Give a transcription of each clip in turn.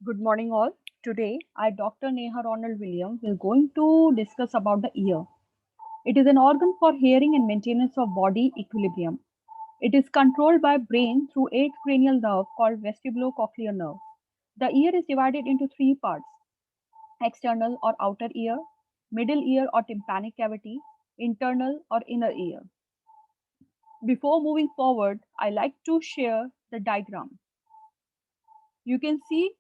Good morning, all. Today, I, Dr. Neha Ronald Williams, will going to discuss about the ear. It is an organ for hearing and maintenance of body equilibrium. It is controlled by brain through eight cranial nerve called vestibulocochlear nerve. The ear is divided into three parts: external or outer ear, middle ear or tympanic cavity, internal or inner ear. Before moving forward, I like to share the diagram. You can see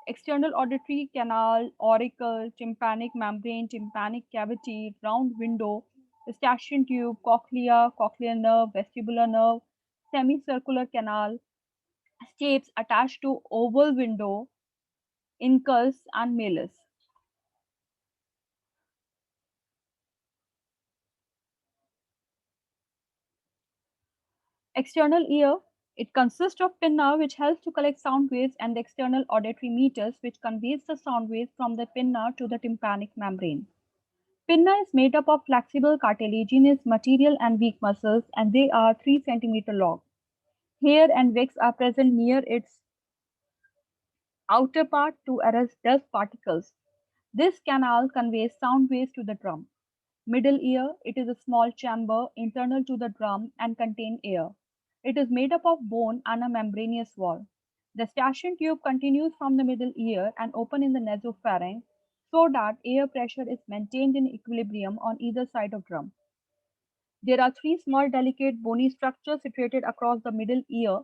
external auditory canal, auricle, tympanic membrane, tympanic cavity, round window, eustachian tube, cochlea, cochlear nerve, vestibular nerve, semicircular canal, stapes attached to oval window, incus and malleus. External ear, it consists of pinna which helps to collect sound waves and the external auditory meters which conveys the sound waves from the pinna to the tympanic membrane. Pinna is made up of flexible cartilaginous material and weak muscles, and they are 3 centimeter long. Hair and wax are present near its outer part to arrest dust particles. This canal conveys sound waves to the drum. Middle ear, it is a small chamber internal to the drum and contain air. It is made up of bone and a membranous wall. The Eustachian tube continues from the middle ear and open in the nasopharynx so that air pressure is maintained in equilibrium on either side of drum. There are three small delicate bony structures situated across the middle ear.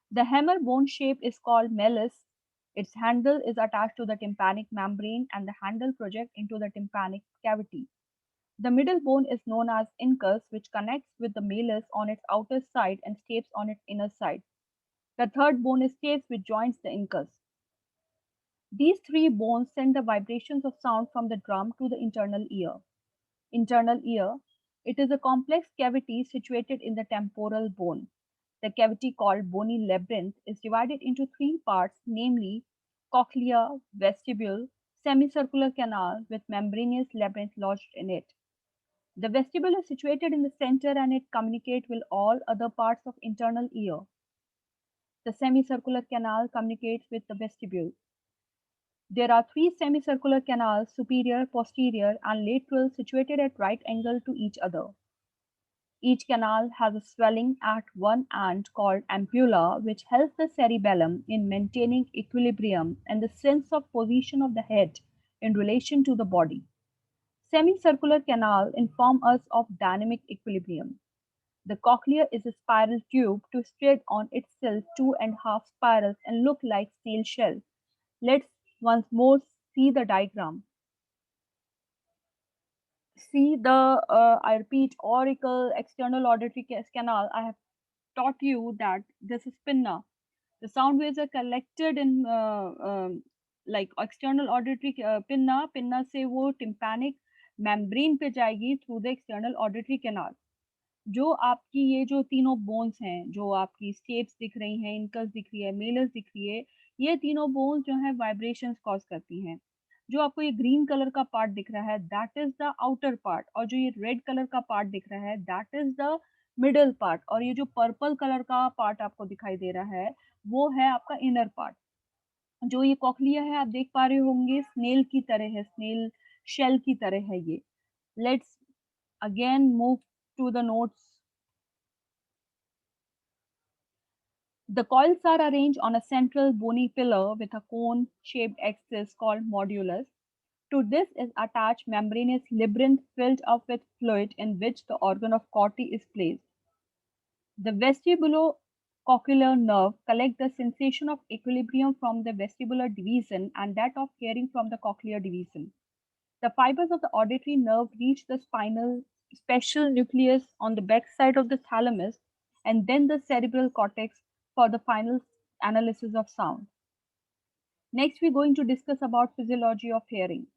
The hammer bone shape is called malleus. Its handle is attached to the tympanic membrane and the handle projects into the tympanic cavity. The middle bone is known as incus, which connects with the malleus on its outer side and stapes on its inner side. The third bone is stapes, which joins the incus. These three bones send the vibrations of sound from the drum to the internal ear. Internal ear, it is a complex cavity situated in the temporal bone. The cavity called bony labyrinth is divided into three parts, namely cochlea, vestibule, semicircular canal with membranous labyrinth lodged in it. The vestibule is situated in the center and it communicates with all other parts of internal ear. The semicircular canal communicates with the vestibule. There are three semicircular canals, superior, posterior, and lateral, situated at right angle to each other. Each canal has a swelling at one end called ampulla, which helps the cerebellum in maintaining equilibrium and the sense of position of the head in relation to the body. Semicircular canal inform us of dynamic equilibrium. The cochlea is a spiral tube to spread on itself two and a half spirals and look like snail shell. Let's once more see the diagram. See the, I repeat, auricle, external auditory canal. I have taught you that this is pinna. The sound waves are collected in like external auditory pinna. Pinna से वो tympanic membrane पे जाएगी through the external auditory canal. जो आपकी ये जो तीनों bones हैं, जो आपकी स्टेप्स दिख रही हैं, इनकस दिख रही है, मेलस दिख रही है, ये तीनों बोन्स जो है वाइब्रेशंस कॉज करती हैं। जो आपको ये ग्रीन कलर का पार्ट दिख रहा है, that is the outer part, और जो ये रेड कलर का पार्ट दिख रहा है, that is the middle part, और ये जो पर्पल कलर का पार्ट आपको दिखाई दे रहा है, वो है आपका इनर पार्ट। जो ये कॉक्लिया है, आप देख पा रहे होंगे, स्नेल की तरह है, स्नेल शेल की तरह है ये। Let's again move to the notes. The coils are arranged on a central bony pillar with a cone-shaped axis called modulus. To this is attached membranous labyrinth filled up with fluid in which the organ of Corti is placed. The vestibulocochlear nerve collects the sensation of equilibrium from the vestibular division and that of hearing from the cochlear division. The fibers of the auditory nerve reach the spinal special nucleus on the backside of the thalamus and then the cerebral cortex for the final analysis of sound. Next, we're going to discuss about physiology of hearing.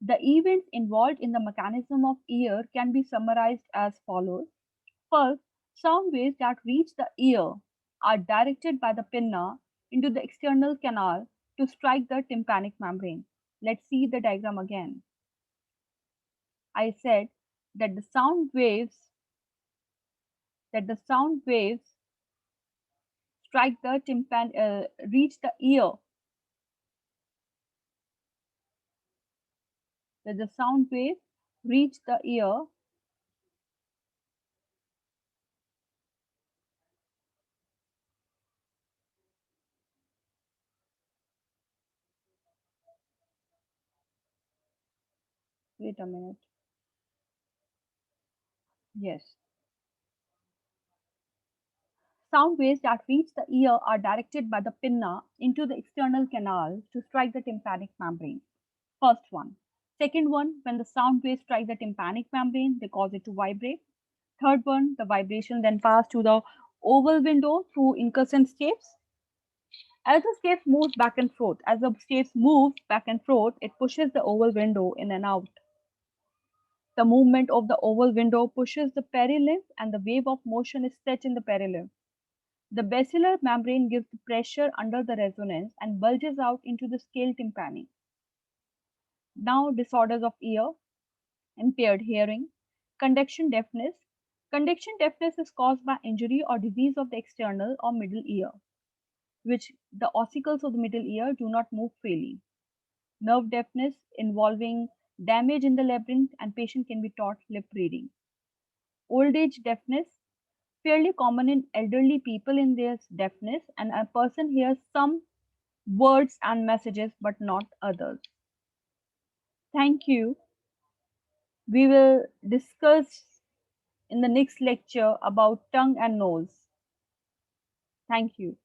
The events involved in the mechanism of ear can be summarized as follows. First, sound waves that reach the ear are directed by the pinna into the external canal to strike the tympanic membrane. Let's see the diagram again. I said that the sound waves strike the reach the ear where the sound wave reach the ear. Wait a minute. Yes. Sound waves that reach the ear are directed by the pinna into the external canal to strike the tympanic membrane. First one. Second one, when the sound waves strike the tympanic membrane, they cause it to vibrate. Third one, the vibration then pass to the oval window through incandescent stapes. As the stapes moves back and forth, as the stapes move back and forth, it pushes the oval window in and out. The movement of the oval window pushes the perilymph and the wave of motion is set in the perilymph. The basilar membrane gives the pressure under the resonance and bulges out into the scale tympani. Now, disorders of ear, impaired hearing, conduction deafness. Conduction deafness is caused by injury or disease of the external or middle ear, which the ossicles of the middle ear do not move freely. Nerve deafness involving damage in the labyrinth and patient can be taught lip reading. Old age deafness, fairly common in elderly people in their deafness, and a person hears some words and messages but not others. Thank you. We will discuss in the next lecture about tongue and nose. Thank you.